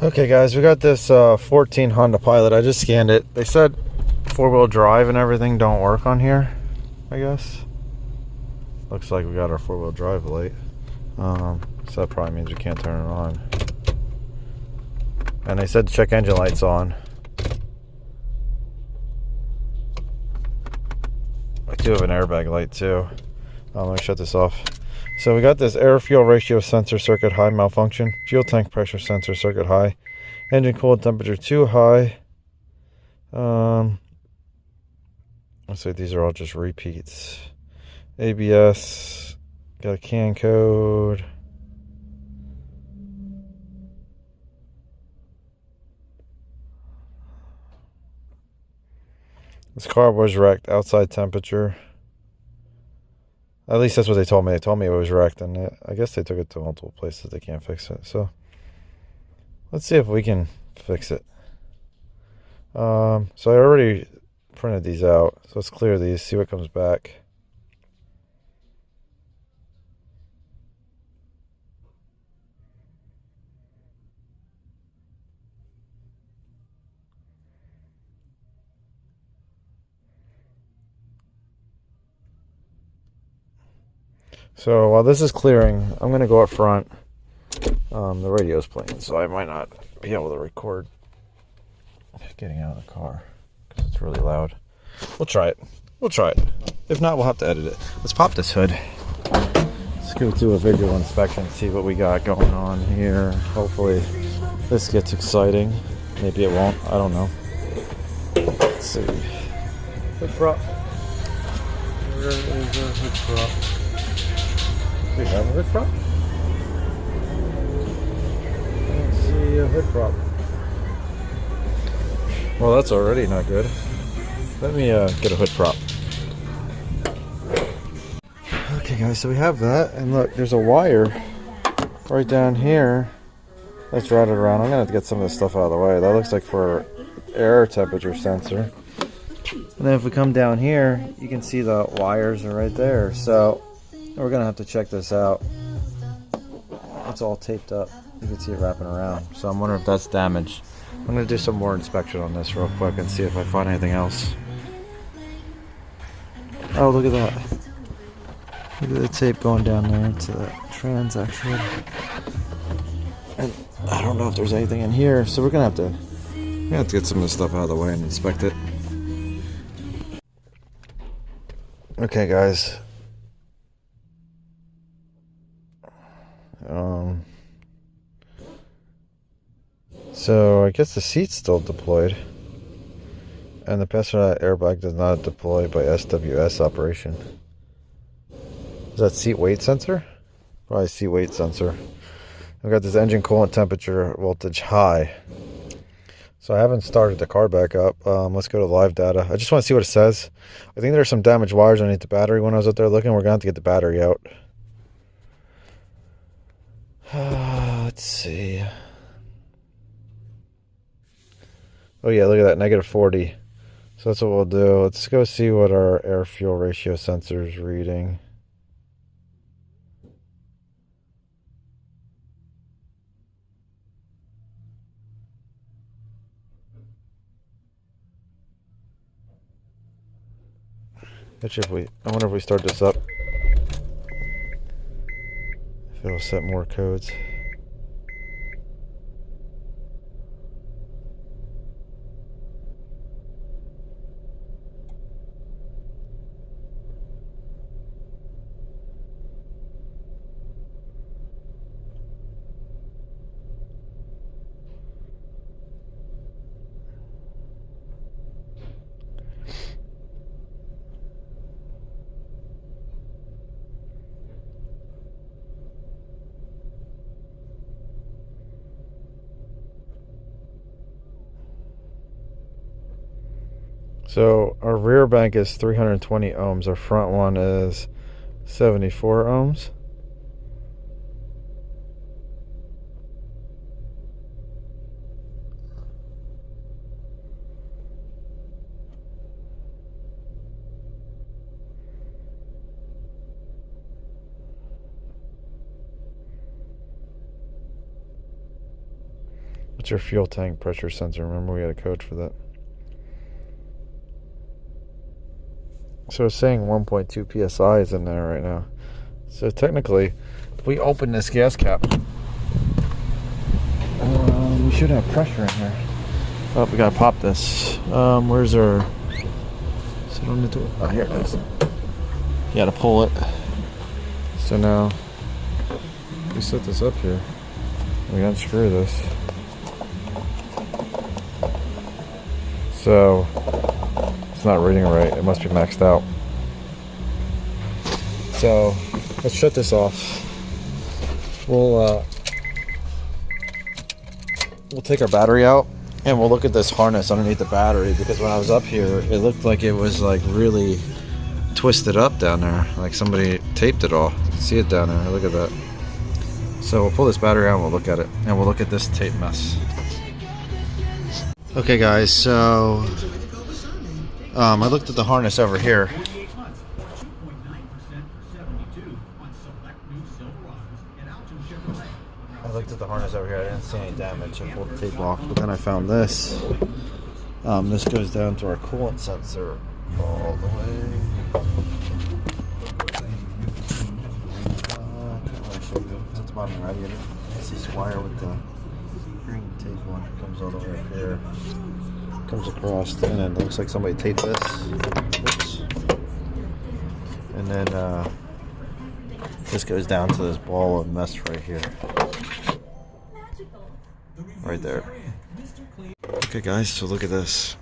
Okay guys, we got this 14 Honda Pilot. I just scanned it. They said four-wheel drive and everything don't work on here, I guess. Looks like we got our four-wheel drive light. So that probably means we can't turn it on. And they said check engine lights on. I do have an airbag light too. Let me shut this off. So we got this air fuel ratio sensor circuit high malfunction, fuel tank pressure sensor circuit high, engine coolant temperature too high. Let's say these are all just repeats. ABS, got a CAN code. This car was wrecked, outside temperature. At least that's what they told me. They told me it was wrecked, and I guess they took it to multiple places. They can't fix it. So let's see if we can fix it. So I already printed these out. So let's clear these, see what comes back. So while this is clearing, I'm going to go up front. The radio's playing, so I might not be able to record getting out of the car because it's really loud. We'll try it. We'll try it. If not, we'll have to edit it. Let's pop this hood. Let's go do a visual inspection, see what we got going on here. Hopefully this gets exciting. Maybe it won't. I don't know. Let's see. Hood prop. Where is our hood prop? We have a hood prop? I don't see a hood prop. Well, that's already not good. Let me get a hood prop. Okay guys, so we have that, and look, there's a wire right down here that's routed around. I'm gonna have to get some of this stuff out of the way. That looks like for air temperature sensor. And then if we come down here, you can see the wires are right there. So we're gonna have to check this out. It's all taped up. You can see it wrapping around. So I'm wondering if that's damaged. I'm gonna do some more inspection on this real quick and see if I find anything else. Oh, look at that. Look at the tape going down there into the trans actually. And I don't know if there's anything in here, so we're gonna have to get some of this stuff out of the way and inspect it. Okay guys. So I guess the seat's still deployed, and the passenger airbag does not deploy by SWS operation. Is that seat weight sensor? Probably seat weight sensor. I've got this engine coolant temperature voltage high. So I haven't started the car back up. Let's go to live data. I just want to see what it says. I think there's some damaged wires underneath the battery when I was out there looking. We're going to have to get the battery out. Let's see. Oh yeah, look at that, -40. So that's what we'll do. Let's go see what our air fuel ratio sensor is reading. I wonder if we start this up, if it'll set more codes. So our rear bank is 320 ohms. Our front one is 74 ohms. What's your fuel tank pressure sensor? Remember we had a code for that. So it's saying 1.2 psi is in there right now. So technically, if we open this gas cap, we should have pressure in here. Oh, we gotta pop this. Where's our... Is it on the door? Oh, here it is. You gotta pull it. So now, we set this up here. We unscrew this. So, it's not reading right. It must be maxed out. So, let's shut this off. We'll take our battery out and we'll look at this harness underneath the battery, because when I was up here, it looked like it was like really twisted up down there. Like somebody taped it all. You can see it down there. Look at that. So we'll pull this battery out and we'll look at it. And we'll look at this tape mess. Okay guys, so I looked at the harness over here. I didn't see any damage. I pulled the tape off, but then I found this. This goes down to our coolant sensor all the way. At the bottom of the radiator. It's this wire with the green tape on. It comes all the way up here. Comes across, and then it looks like somebody taped this. Oops. And then this goes down to this ball of mess right here. Right there. Okay guys, so look at this.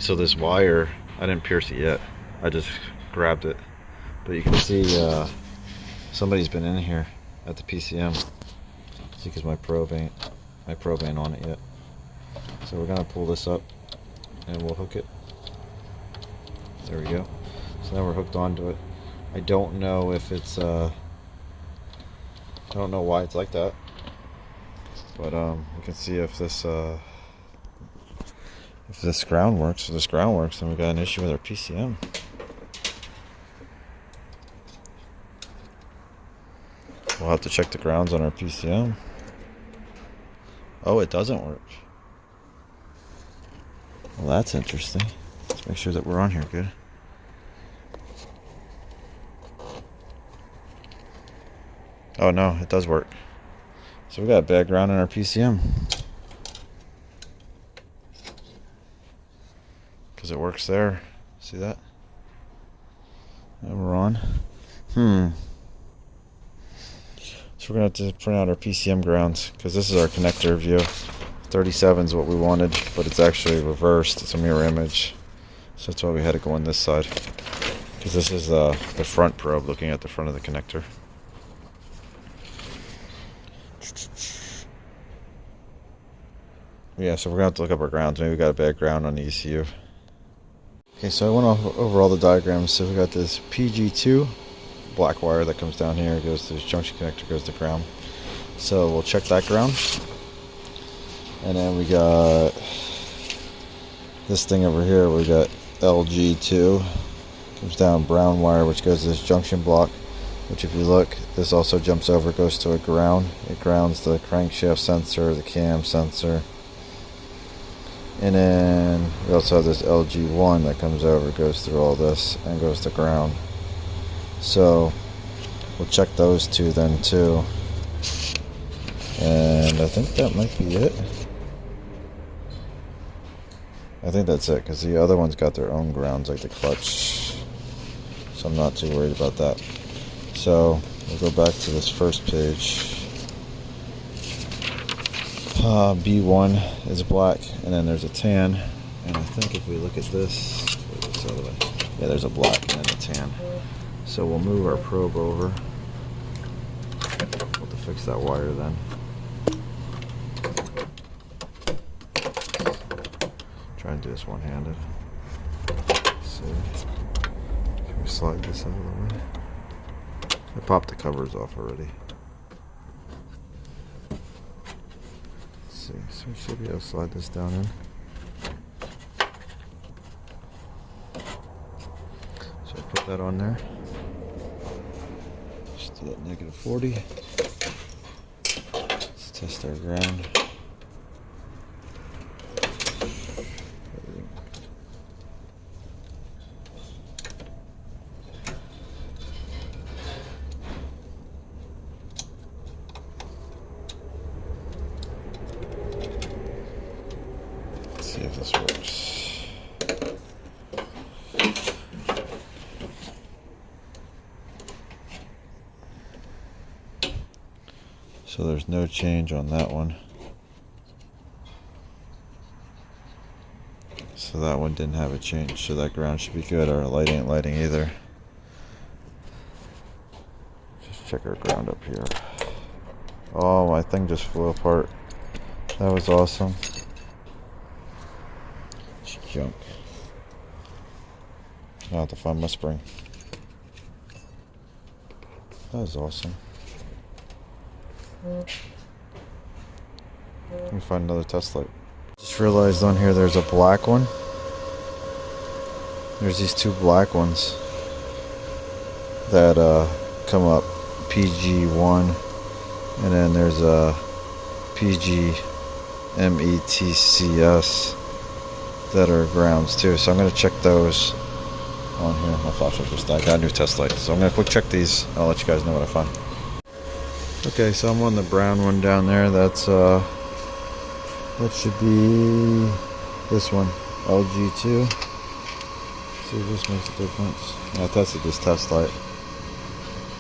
So this wire, I didn't pierce it yet. I just grabbed it. But you can see somebody's been in here at the PCM. See, because my probe ain't on it yet. So we're gonna pull this up and we'll hook it. There we go. So now we're hooked onto it. I don't know if it's I don't know why it's like that. But we can see if this ground works. If this ground works, then we got an issue with our PCM. We'll have to check the grounds on our PCM. Oh, it doesn't work. Well, that's interesting. Let's make sure that we're on here good. Oh no, it does work. So we got a bad ground in our PCM. Because it works there. See that? And we're on. So we're going to have to print out our PCM grounds, because this is our connector view. 37 is what we wanted, but it's actually reversed. It's a mirror image. So that's why we had to go on this side. Because this is the front probe looking at the front of the connector. Yeah, so we're going to have to look up our grounds. Maybe we got a bad ground on the ECU. Okay, so I went over all the diagrams. So we got this PG2 black wire that comes down here, goes to this junction connector, goes to ground. So we'll check that ground. And then we got this thing over here. We got LG2. Comes down brown wire, which goes to this junction block. Which if you look, this also jumps over, goes to a ground. It grounds the crankshaft sensor, the cam sensor. And then we also have this LG1 that comes over, goes through all this, and goes to ground. So we'll check those two then too. And I think that might be it. I think that's it, because the other one's got their own grounds, like the clutch. So I'm not too worried about that. So we'll go back to this first page. B1 is black, and then there's a tan. And I think if we look at this, yeah, there's a black and then a tan. So we'll move our probe over. We'll have to fix that wire then. Try and do this one-handed. So can we slide this out of the way? I popped the covers off already. Let's see, so we should be able to slide this down in. So I put that on there. Just do that -40. Let's test our ground. see if this works. So there's no change on that one. So that one didn't have a change, so that ground should be good. Our light ain't lighting either. Just check our ground up here. Oh, my thing just flew apart. That was awesome. It's junk. I'll have to find my spring. That was awesome. Let me find another test light. Just realized on here there's a black one. There's these two black ones that come up, PG1, and then there's a PGMETCS that are grounds too. So I'm going to check those on here. My flashlight just died. Got a new test light. So I'm going to quick check these. I'll let you guys know what I find. Okay, so I'm on the brown one down there. That's that should be this one, LG2. See if this makes a difference. I tested this test light,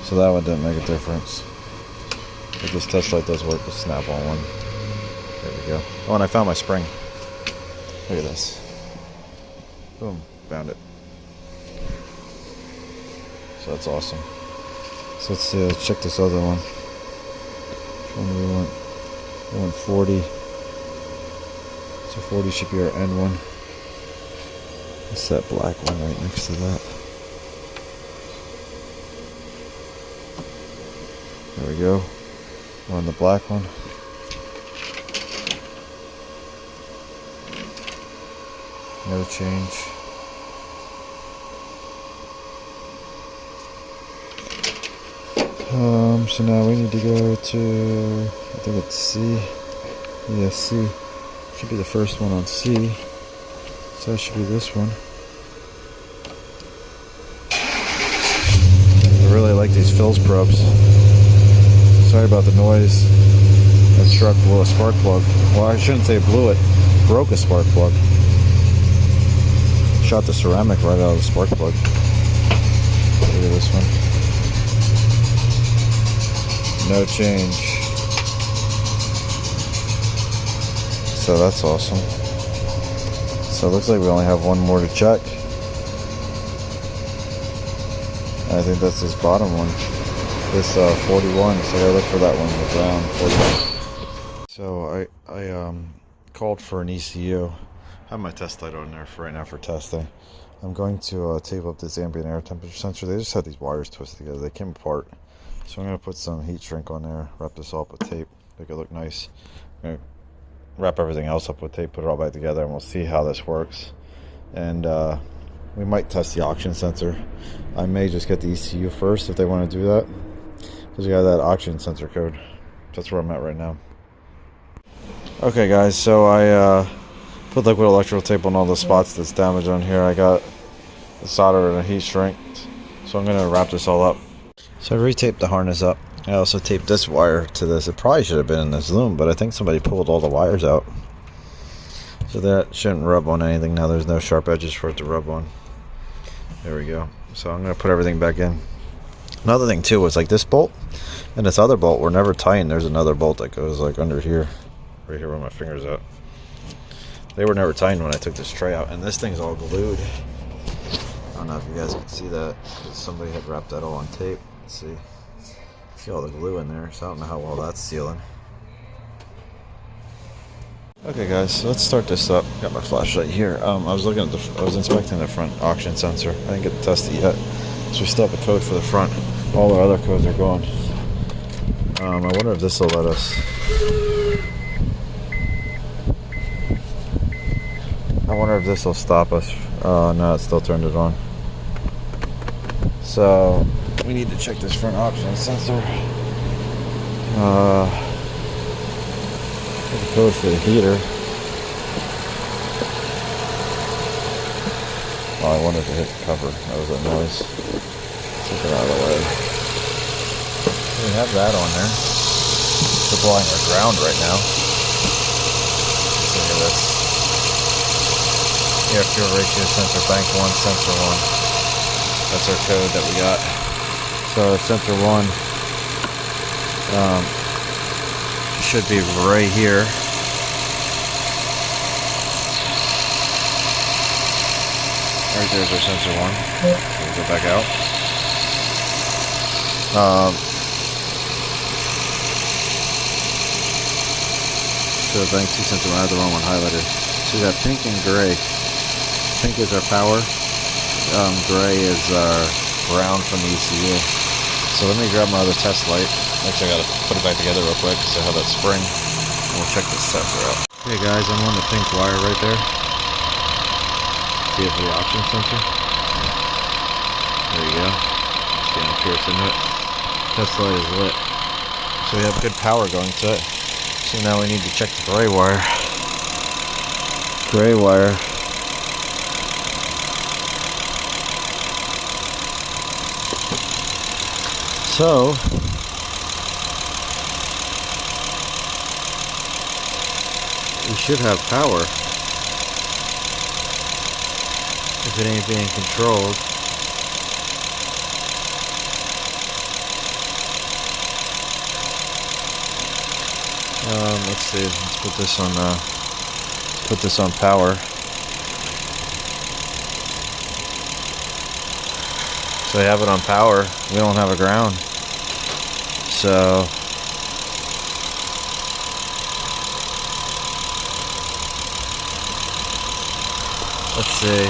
so that one didn't make a difference. But this test light does work with snap-on one. There we go. Oh, and I found my spring. Look at this. Boom, found it. So that's awesome. So let's check this other one. Which one do we want? We want 40. So 40 should be our end one. It's that black one right next to that. There we go. We're on the black one. No change. So now we need to go to, I think it's C. Yeah, C. Should be the first one on C. So that should be this one. I really like these Phil's probes. Sorry about the noise. That struck blew a spark plug. Well, I shouldn't say blew it. Broke a spark plug. Shot the ceramic right out of the spark plug. Look at this one. No change. So that's awesome. So it looks like we only have one more to check. And I think that's this bottom one. This 41. So I gotta look for that one, the brown 41. So I called for an ECU. I have my test light on there for right now for testing. I'm going to tape up this ambient air temperature sensor. They just had these wires twisted together. They came apart. So I'm going to put some heat shrink on there, wrap this all up with tape, make it look nice. I'm going to wrap everything else up with tape, put it all back together, and we'll see how this works. And we might test the oxygen sensor. I may just get the ECU first if they want to do that, because we have that oxygen sensor code. That's where I'm at right now. Okay guys, so I put liquid electrical tape on all the spots that's damaged on here. I got the solder and a heat shrink, so I'm going to wrap this all up. So I retaped the harness up. I also taped this wire to this. It probably should have been in this loom, but I think somebody pulled all the wires out. So that shouldn't rub on anything now. There's no sharp edges for it to rub on. There we go. So I'm going to put everything back in. Another thing too was like this bolt and this other bolt were never tightened. There's another bolt that goes like under here, right here where my finger's at. They were never tightened when I took this tray out, and this thing's all glued. I don't know if you guys can see that, because somebody had wrapped that all on tape. See all the glue in there, so I don't know how well that's sealing. Okay guys, so let's start this up. Got my flashlight here. I was looking at I was inspecting the front oxygen sensor. I didn't get to test it yet, so we still have a code for the front. All our other codes are gone. I wonder if this will let us. I wonder if this will stop us. No, it still turned it on. So we need to check this front oxygen sensor. The code for the heater. Oh, I wanted to hit cover. That was that noise. Took it out of the way. We have that on there. Supplying our ground right now. Look at this. air fuel ratio sensor, bank 1, sensor 1. That's our code that we got. So sensor 1 should be right here. Right there's our sensor 1. We'll go back out. So bank 2 sensor 1, I had the wrong one highlighted. So we got pink and gray. Pink is our power. Gray is our ground from the ECU. So let me grab my other test light. Actually, I gotta put it back together real quick so I have that spring. And we'll check this sensor out. Okay guys, I'm on the pink wire right there. See if the oxygen sensor. There you go. It's getting pierced into it. Test light is lit. So we have good power going to it. So now we need to check the gray wire. Gray wire. So we should have power if it ain't being controlled. Let's see. Let's put this on power. So we have it on power. We don't have a ground. So let's see.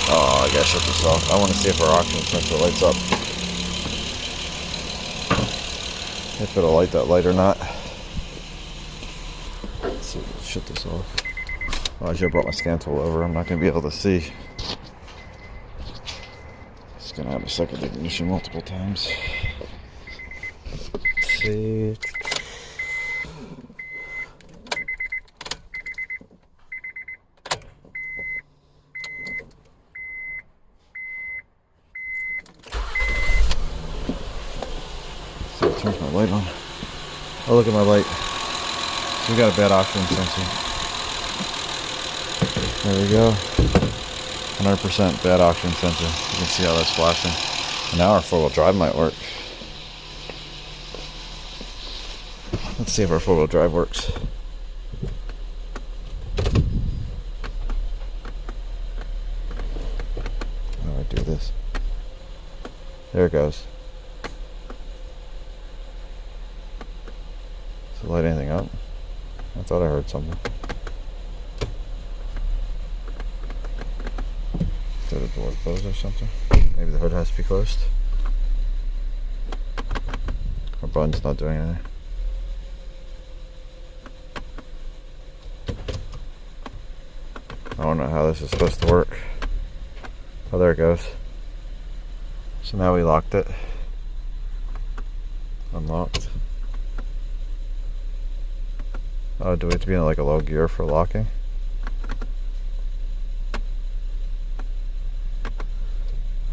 Oh, I gotta shut this off. I want to see if our oxygen sensor lights up. If it'll light that light or not. Let's see, let's shut this off. Oh, I should have brought my scan tool over. I'm not going to be able to see. It's going to have a second ignition multiple times. Let's see. Turns my light on. Oh, look at my light. So we got a bad oxygen sensor. There we go. 100% bad oxygen sensor. You can see how that's flashing. And now our 4-wheel drive might work. Let's see if our 4-wheel drive works. How do I do this? There it goes. Light anything up? I thought I heard something. Did the door close or something? Maybe the hood has to be closed. Our button's not doing anything. I don't know how this is supposed to work. Oh, there it goes. So now we locked it. Unlocked. Oh, do we have to be in like a low gear for locking?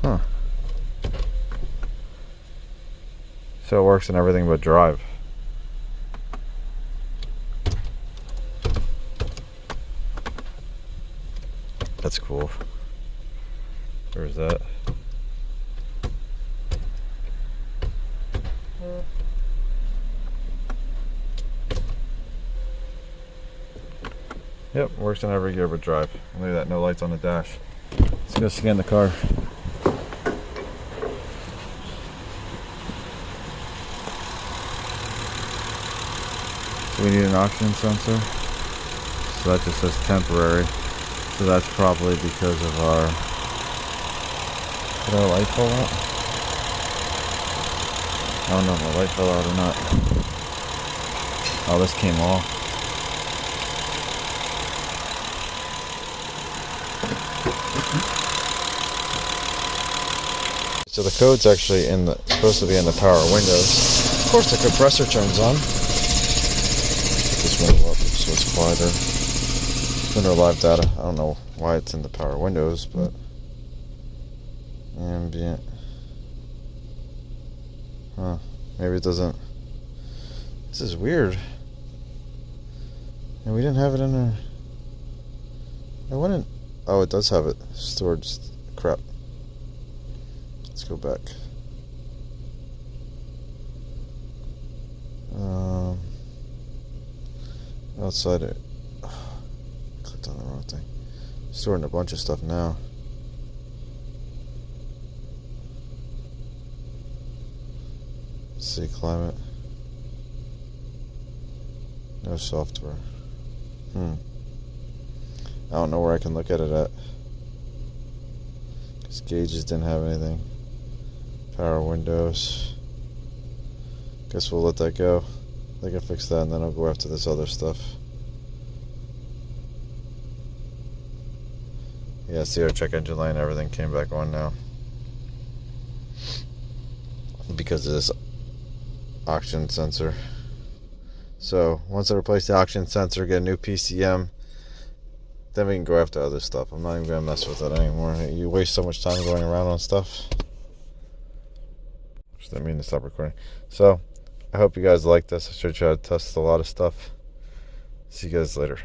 Huh. So it works in everything but drive. That's cool. Where's that? Yep, works in every gear but drive. Look at that, no lights on the dash. Let's go scan the car. So we need an oxygen sensor. So that just says temporary. So that's probably because of our... Did our light fall out? I don't know if my light fell out or not. Oh, this came off. So the code's actually supposed to be in the power windows. Of course the compressor turns on. Put this window up so it's quieter. Window live data. I don't know why it's in the power windows, but ambient. Huh. Maybe it doesn't. This is weird. And we didn't have it in there. I wouldn't. Oh, it does have it. Storage. Crap. Let's go back. Outside it. Clicked on the wrong thing. Storing a bunch of stuff now. See climate. No software. I don't know where I can look at it at. Because gauges didn't have anything. Power windows. Guess we'll let that go. They can fix that and then I'll go after this other stuff. Yeah, see our check engine light and everything came back on now. Because of this oxygen sensor. So once I replace the oxygen sensor, get a new PCM, then we can go after other stuff. I'm not even going to mess with it anymore. You waste so much time going around on stuff. Just didn't mean to stop recording. So I hope you guys like this. I should try to test a lot of stuff. See you guys later.